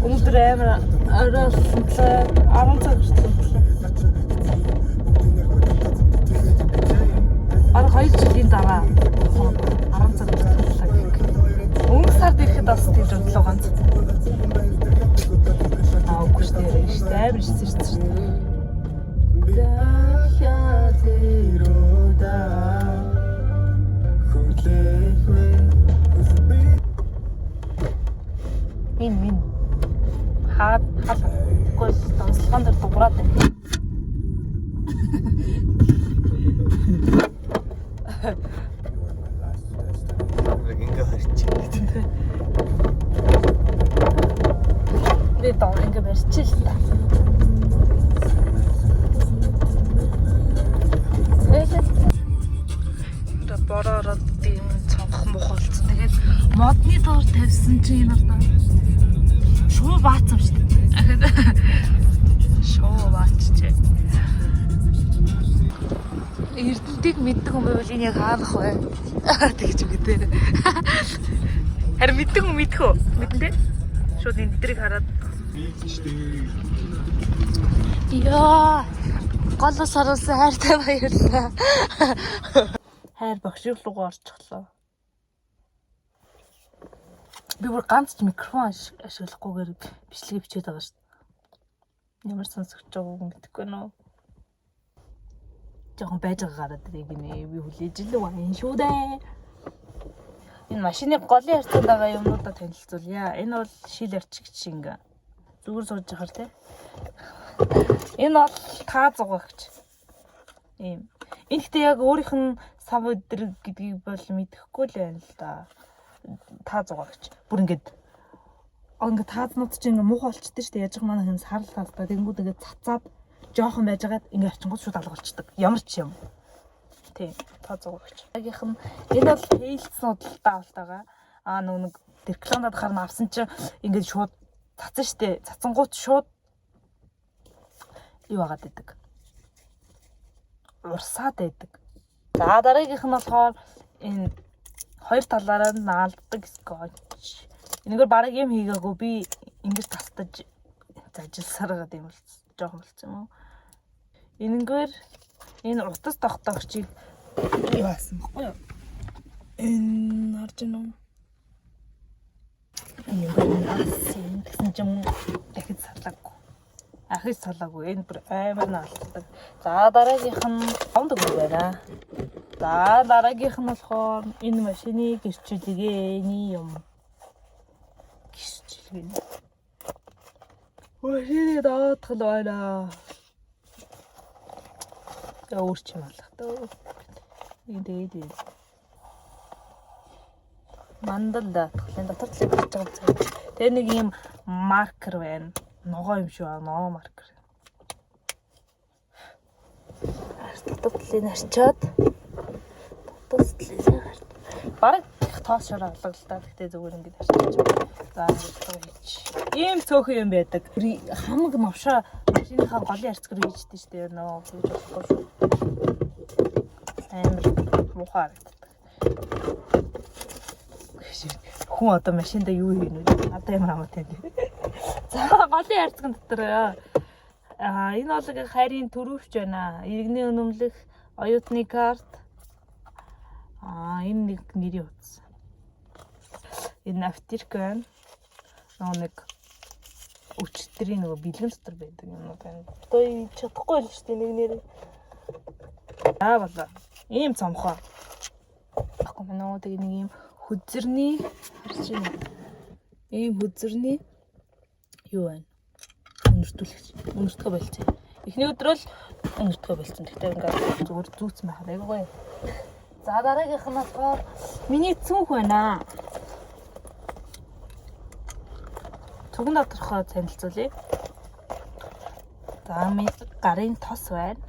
Өнөөдөр амар оройсон 10 цаг хүртэл. Ара 2 жилийн дараа 10 цаг хүртэл. Өнгө сард ирэхэд бас тийм бодлоо ганц. Үгүй шүү дээ. Амар ирсэн шүү дээ. Мин хаад гол донслогон дээр дуурайд байна. Ингээ харчих. Би доо ингээ барьчих л та. Бороо тийм цонх мохолцсон. Тэгээд модны доор тавьсан чинь энэ одоо шуу баацсан шүү дээ. Шуу баачжээ. Эрдэнтийг мэддэг хүн байвал энэ яг хаалах бай. Тэгж үгтэй. Харин мэддэг хүн мэдэх үү? Мэднэ. Шууд энэ дэдрийг хараад. Яа. Голос харуулсан хайртай баярлаа. Хайр багш руу орчихлоо. Би бүр ганц ч микрофон ашиглахгүйгээр бичлэгээ бичээд байгаа шүү дээ. Ямар сонсогч байгааг мэдэхгүй нөө. Жохон байж байгаа гараад ирэх гинэ. Би хүлээж л байна шүү дээ. Энэ машины голын харьцаанд байгаа юмнуудаа танилцуулъя. Энэ бол шил арчигч ингээ зүгээр сууж байгаа те. Энэ бол таа зугаагч. Ийм. Энэ ихтэй яг өөрийнх нь сав өдр гэдгийг бол мэдэхгүй л байна л да. Таа зугаагч. Бүр ингээд таазнууд чинь ингээ муухай болчихдээ шүү дээ. Яж манай хүмүүс харал таастай тэнгууд ингээ цацаад жоохон байжгаад ингээ очингууд шууд алга болчдөг. Ямар ч юм. Тийм. Таа зугаагч. Ягийнх нь энэ бол хийлцсэн удалтай болтойгоо. Нэг рекламад харна авсан чинь ингээ шууд цацсан шүү дээ. Цацсангууд шууд юу агаад идэг. Урсаад байдаг. За дараагийнх нь болохоор энэ хоёр талаараа наалддаг скотч. Энэгээр бараг юм хийгээгүй би ингэж тастаж зажилсаар байгаа юм бол жоохон болцсон юм уу. Энэгээр энэ утас тогтоогчийг юу аасан баггүй юу? Энэ харж байна уу? Энэгээр аасан гэсэн чинь дахид салаагүй. Ахиж салаагүй. Энэ бүр амар наалддаг. За дараагийнх нь ондог байна. За дараагийнх нь болохоор энэ машины гэрчлэгээний юм. Гэрчлэгээ. Машины даатгал байна. Өөрч юм алах тоо. Энд мандал даатгалын дотор л хийж байгаа юм. Тэгээ нэг юм маркер байна. Ногоо юм шүү аа, ногоо маркер. Дотодлыг арчаад бараг тоос шороо алга л та. Гэхдээ зүгээр ингэж арчиж. За ингэж. Ийм цөөхөн юм байдаг. Хамаг новшоо машиныхаа голын арцгаар хийжтэй шүү дээ нөө. Хийж болохгүй шүү. Амар муухай харагддаг. Хүн одоо машинда юу хийнэ вэ? Одоо ямар амаатай юм бэ? За голын арцган дотор энэ бол хайрын төрөвч байна. Иргэний үнэмлэх, оюутны карт. Энэ нэг нэрийн утас. Энэ автирк байна. Нэг өчтөрийн нөгөө бэлгэн дотор байдаг юм байна. Одоо чадахгүй л шүү дээ нэг нэр. Болоо. Ийм цомхоо. Ахгүй мэнэ нэг ийм хүзэрний харж байна. Ийм хүзэрний юу байна? Өнөртгөө болцсон. Эхний өдрөө л өнөртгөө болцсон. Тэгтээ ингээд зүгээр зүүцсэн байхад айгүй. За дараагийнх нь болохоор миний цүнх байна. Цүгэн доторхоо танилцуулъя. За миний гарын тос байна.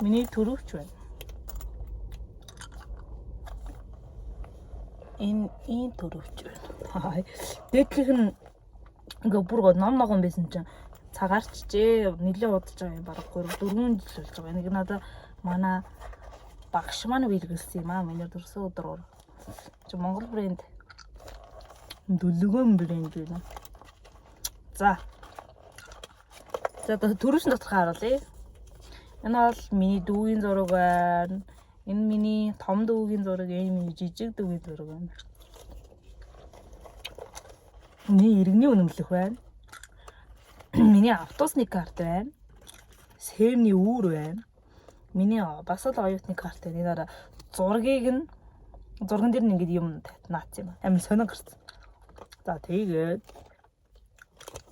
Миний төрөвч байна. Энэ төрөвч байна. Дээдлийнх нь ингээ бүр ном ногоон байсан чинь цагаарчжээ. Нилээ удаж байгаа юм бараг 3-4 жил болж байгаа. Нэг надаа манай багш маань бэлгэлсэн юм аа. Миний дөрсөн өдөр. Чи Монгол брэнд дүлгэн брэнд байна. За. За төрөвч доторх харуулъя. Энэ бол миний дүүгийн зураг байна. Энэ миний том дүүгийн зураг, энэ миний жижиг дүүгийн зураг байна. Миний иргэний үнэмлэх байна. Миний автобусны карт байна. Сэрний үүр байна. Миний бас л оюутны карт байна. Энэ зурган дээр нь ингэдэг юм наац юм. Амар сонир гарсан. За тэгээд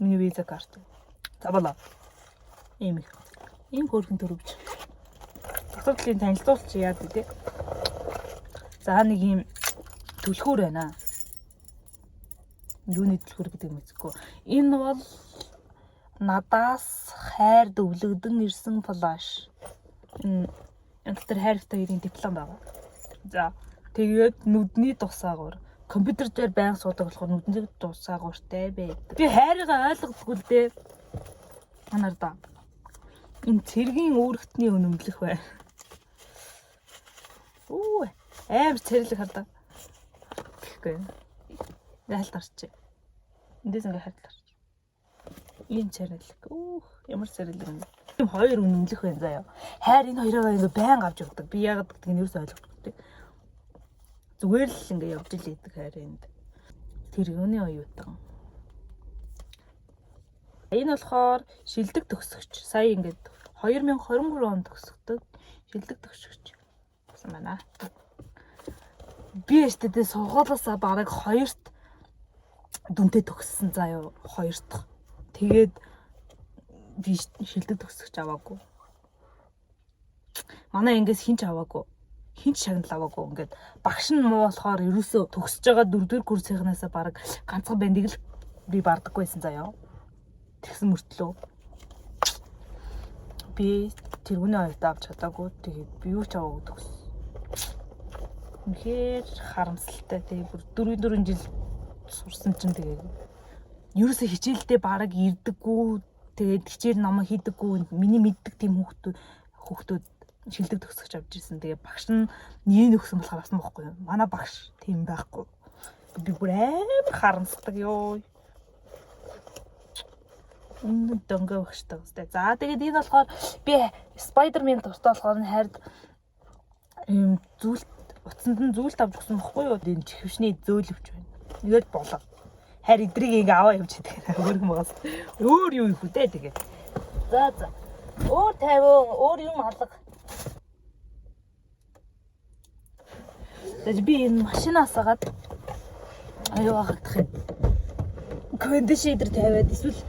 миний виза карт. За болоо. Ийм хөөрхөн төрөвч. Асуудлын танилцуулч яад үү? За нэг ийм түлхүүр байна. Юуны түлхүүр гэдэг юм эцэггүй. Энэ бол надаас хайр дөвлөгдөн ирсэн флаш. Энэ дотор хайртай ирийн диплом байгаа. За тэгээд нүдний тусаагуур. Компьютер дээр байнга суудаг болохоор нүдний тусаагууртай байдаг. Би хайргаа ойлгодгүй л дээ. Анаар да. Энэ цэргийн үүрэгтний үнэмлэх байна. Амар цэрлэг хардаа. Тэгэхгүй. Яалт арч. Эндээс ингээ хальт арч. Ийм цэрлэг. Ямар цэрлэг юм. Ийм хоёр үнэмлэх байна заяа. Хайр энэ хоёроо ингээ байнга авч явдаг. Би яагаад гэдгийг нь юусаа ойлгохгүй. Зүгээр л ингээ явж л идэг хайр энд. Тэргүүний оюутан. Энэ болохоор шилдэг төгсөгч. Сая ингээд 2023 онд төгсөгдөг шилдэг төгсөгч гэсэн байна. Би өөртөө сургуулиасаа бараг 2-т дүнтэй төгссөн заяа 2 дахь. Тэгээд би шилдэг төгсөгч аваагүй. Манай ингээс хинч аваагүй. Хинч шагнал аваагүй. Ингээд багш нь муу болохоор ерөөсөө төгсөж байгаа 4-р курсынхнаасаа бараг ганцхан бандыг л би бардаггүйсэн заяа. Тэгсэн мөртлөө би тэргүүний оюутан авч чадаагүй. Тэгээд би юу ч аваагүй төгс. Үнэхээр харамсалтай. Тэгээд бүр 4 жил сурсан чинь тэгээд ерөөсөө хичээлдээ бараг ирдэггүй. Тэгээд хичээл ном хийдэггүй. Миний мэддэг тийм хүүхдүүд шилдэг төгсөгч авч ирсэн. Тэгээд багш нь нэг өгсөн болохоор авсан байхгүй юу? Манай багш тийм байхгүй. Би бүр амар харамсдаг ёо. Үнэн дөнгөө багштай үстэй. За тэгээд энэ болохоор би Spider-Man дуртай болохоор хайрд ийм зүйлт утсанд нь зүйлт авч өгсөн байхгүй юу? Энэ чихвшний зөөлөвч байна. Ингээд болоо. Хайр эдрийг ингээ аваа явж идэг. Өөрхөн байгаас. Өөр юу их үдэ тэгээд. За. Өөр 50, өөр юм алга. Тэгээд би энэ машинаас агаад аюу хагдах юм. Кондишнер тавиад эсвэл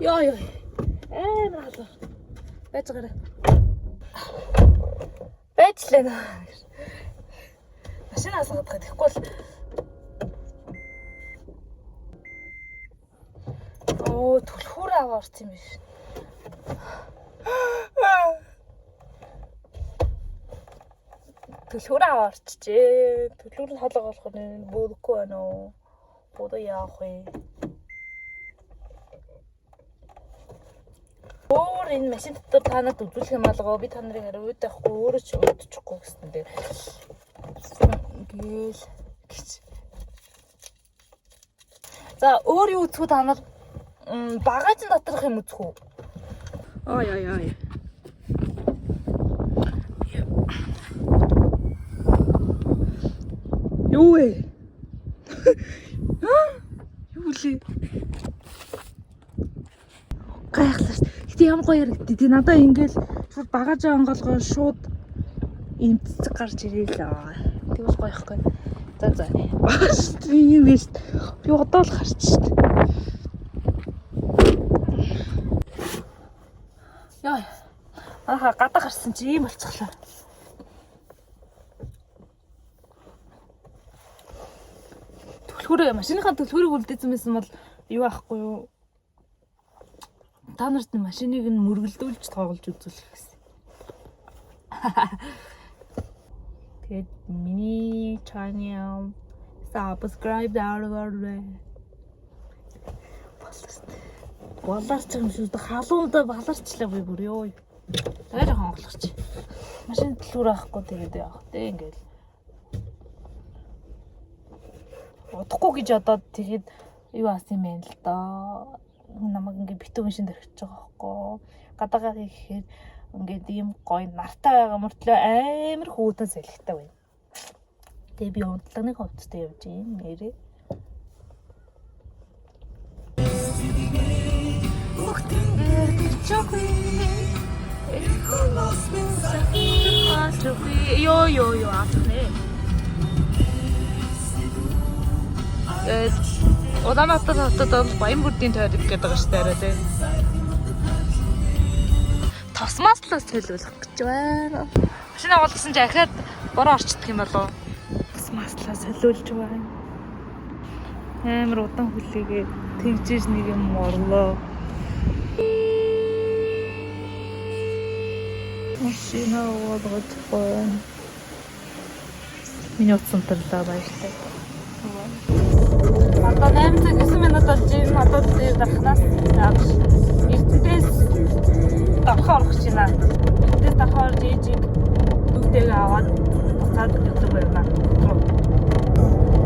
Ёо. Амар алга. Байцгаараа. Байцлаа наа. Машинаас гадах гэхгүй л. Түлхүүр аваарч юм биш. Түлхүүр аваарчжээ. Түлхүүр хоолой болох нь бөөдөхгүй байна уу? Бөөдөө яах вэ? Энэ машин дотор та нарт үзүүлэх юм алгаа. Би та нарын арай ууд байхгүй өөрөө ч удчихгүй гэсэн дээр. Ингээл гэж. За өөр юу үзэх үү та нар? Багажин доторх юм үзэх үү? Ой. Юу вэ? Юу лээ? Гайхлаа. Гэтэ ямар гоё яригдтий. Тий надаа ингээл шууд багажаа онголгоо шууд имтцэг гарч ирээл. Тэг бол гоё ихгүй. За. Би юм биш. Би одоо л харч шít. Яа. Гадаа гарсан чи ийм болчихлоо. Түлхүүрээ машиныхаа түлхүүрийг үлдээсэн байсан бол юу аахгүй юу? Та нарт машиныг нь мөргөлдүүлж тоглож үзүүлэх гэсэн. Тэгээд миний channel subscribe даалгаарай. Баларч юм шүү дээ. Халуунда баларчлаа би бүр ёо. Арай хонголгоч. Машин төлхөр авахгүй тэгээд явах тэ ингээл. Удахгүй гэж одоо тэгэхэд юу асан юм бэ л доо. намайг ингээ битүү машин дөрвиж байгаа байхгүй. Гадаагаа хийхээр ингээд ийм гоё нартай байгаа мөртлөө амар хүүдэн салхитай байна. Тэгээ би унтлагын хувцастай явж юм нэрээ. Йоо атне. Улаанбаатар хотод Баянбүрдийн тойрог гэдэг байгаа шүү дээ тий. Тосмааслаас төлөвлөх гэж байна. Машина болгосон чи ахаад бороо орчихдаг юм болов. Тосмааслаас төлөвлөж байна. Амар удаан хүлээгээ тэгжиж нэг юм орлоо. Машина болгож байна. Миний утсан төрлөө баярлалаа. Одоо 8-9 минут болж ийм одоо дээр дарахнаас авч эрдэнэс дарахаар орох чинь аа. Эрдэнэс дарахаар ээжийг дүүтэйгээ аваад буцаад өгдөг байна.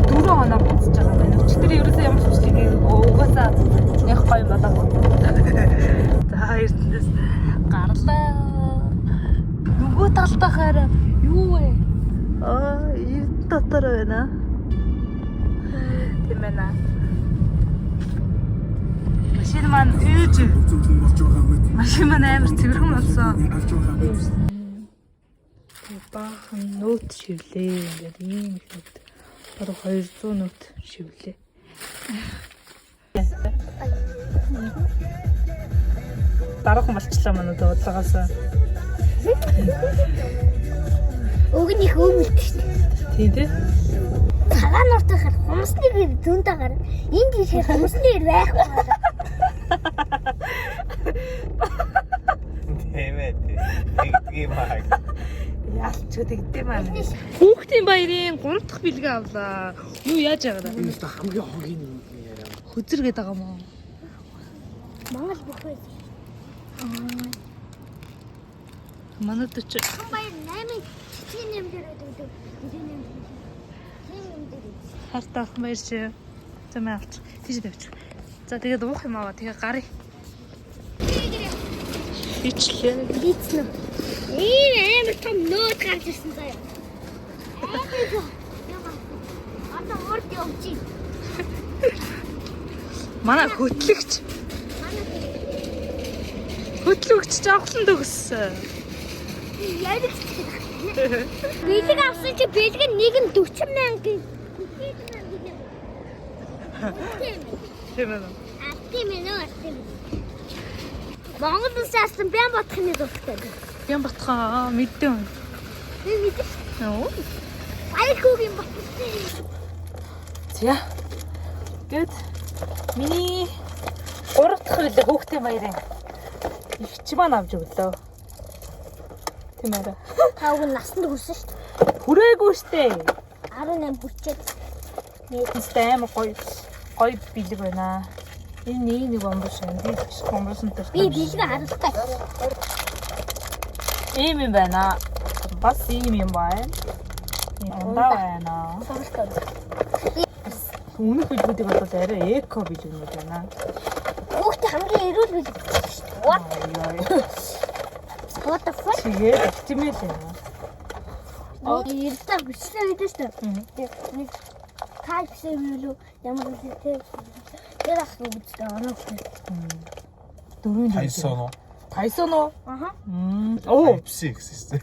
4 хоног буцаж байгаа юм байна. Өчтөр ерөөсөө ямар ч хүчлэг угаасаа яг гоё болоо. За эрдэнэс гарлаа. Нөгөө талдахаар юу вэ? Эрдэнэ дотор байна. Тэмэна. Машин маань ээж. Машин маань амар цэвэрхэн болсон. Баахан нөт шивлээ. Ингээд ийм их нөт. Баруун 200 нөт шивлээ. Дараахан болчлаа манай дуудлагаас. Өгнөх өмөлт шүү дээ. Тийм дээ. Цагаан нуртахаар хумсны гэр зүүнтэйгээр энэ гişэр хумсны гэр байхгүй. Тэмээд. Тэгдгийг маа. Яалч тэгдэм аа. Хүүхдийн баярын 3 дахь бэлгээ авлаа. Юу яаж яагаад? Энэ ч хамгийн хогийн юм яриа. Хүзэргээд байгаа юм уу? Монгол бүхвээ. Манайд ч Хан баяр 8 цэцгийн нэмдэр өгдөг. хартаах баяр чи. За мэ авч. Тийш тавьчих. За тэгээд уух юм аваа. Тэгээ гарыг. Ичлээ. Лицнэ. Амар том нөт гарч ирсэн заяа. Одоо орд явчих. Манай хөтлөгч. Хөтлөгч жавхлан төгссөн. Яадаг. Бэлэг авсан чи бэлэг нэг нь 40,000 Тийм ээ. Тийм ээ нөө. Монгол улсаас бян бодох нь дуртай. Ян батхаа мэддэг юм. Би мэдээ. Нөө. Айхуугийн баттай. За. Гэт миний 3 дахь хөлөө хүүхдийн баярын ихч маань авч өглөө. Тийм ээ. Тав насанд хүрсэн шүү дээ. Хүрээгүй штэ. 18 хүрчээд. Нийтдээ амар гоё бэлэг байна. Энэ нэг бомбош юм. Би ч бомбосон дээр. Би бэлэг харалтай. Ийм юм байна. Бас ийм юм байна. Ундаа байна. Сонирхолтой. Өмнөх бэлгүүдийг бол арай эко бэлгүүд байна. Хүүхдээ хамгийн эрүүл бэлэг шүү дээ. What? What the fuck? Тэгээд оптимал юм. Эрдэнэ хүчлээ байдаг шүү дээ. Нэг кальций юу ямар үстэй. Тэр ах үстэй оноо. 4 Тайсон уу? Тайсон уу? Аха. Оо. Type-C гэсэн.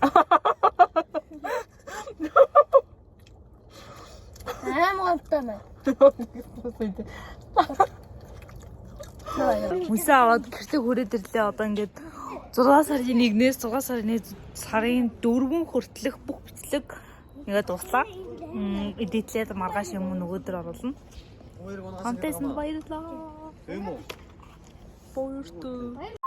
Амгавтана. Үсээ аваад гэртээ хүрээд ирлээ. Одоо ингээд 6 сарын 1-ээс 6 сарын 4 хүртэлх бүх бичлэг ингээд дуслаа. Эдитлээд маргааш юм нөгөөдөр оруулна. Хамтайсан баярлалаа. Тийм үү? Баяртай.